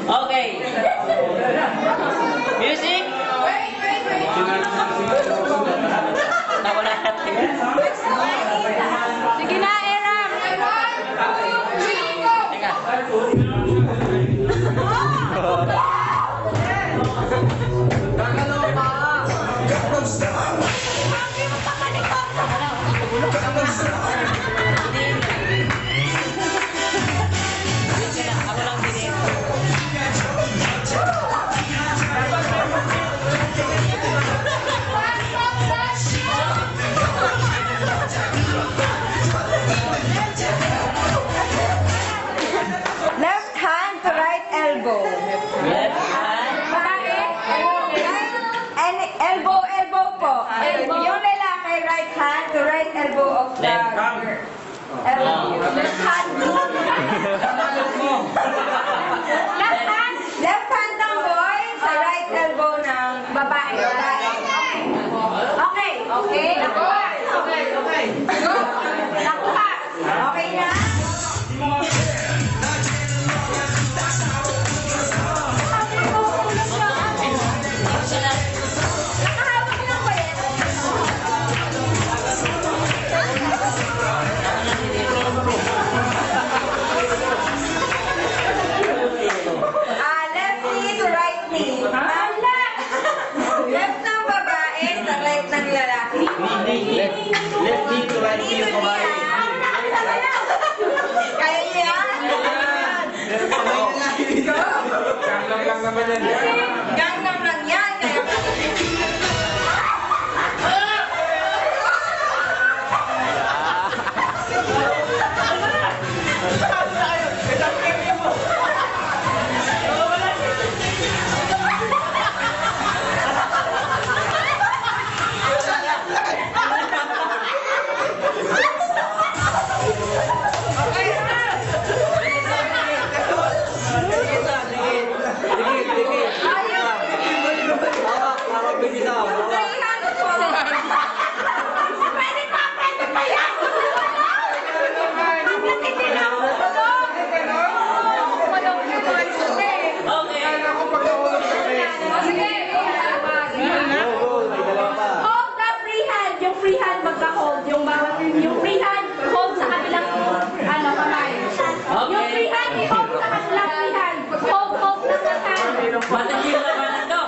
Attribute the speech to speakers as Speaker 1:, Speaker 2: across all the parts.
Speaker 1: Okay. Music. Nawala natin.
Speaker 2: Sige na, Eram!
Speaker 1: Teka. Ako lang din.
Speaker 2: Left hand to right elbow.
Speaker 1: Left hand.
Speaker 2: Babae? And elbow po. Yung lalaki, right hand to right elbow of the
Speaker 1: Left
Speaker 2: girl. Left hand. Left hand ng boy sa right elbow ng babae. Okay. Nakuha. Nakuha. Okay na? Nakahawak lang ba yan? Left knee to right knee. Left ng babae sa right ng lalaki.
Speaker 1: Left knee to right knee yung babae.
Speaker 2: Kaya niyo yan?
Speaker 3: Lang naman yan.
Speaker 2: Gangnam lang yan. Kaya
Speaker 1: Matindi na naman ito.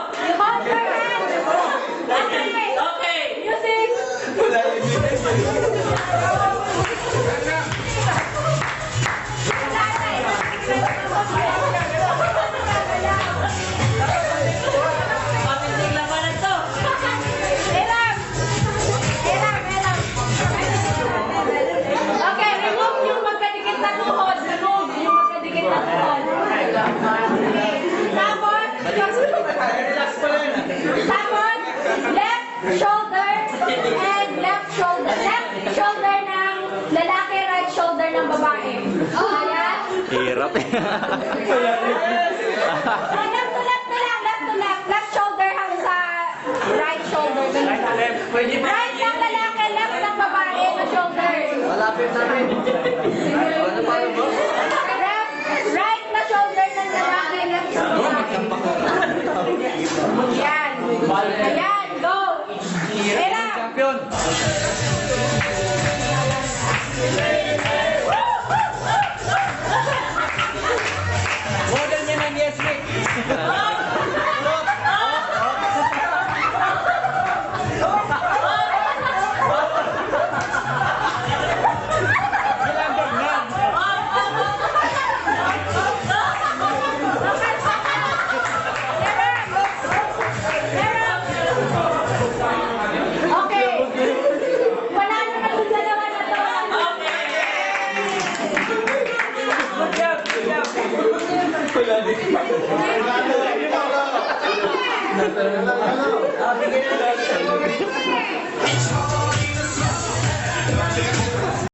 Speaker 1: Okay. Matindi naman ito.
Speaker 2: Okay, remove yung magkadikit na tuhod. Remove yung magkadikit na tuhod. Tapos, left shoulder and left shoulder. Left shoulder ng lalaki, right shoulder ng babae. Ayan.
Speaker 4: Hirap eh.
Speaker 2: Left to left na lang, left to left. Left shoulder hang sa right shoulder. Right ng lalaki, left ng babae na shoulder.
Speaker 3: Malapit na rin. Ano pa ba?
Speaker 2: Right na shoulder ng lalaki, left shoulder. Yan. Ayan, go. Era.
Speaker 3: Champion. Model niya ng Yes Week.
Speaker 1: Ah, bigyan ng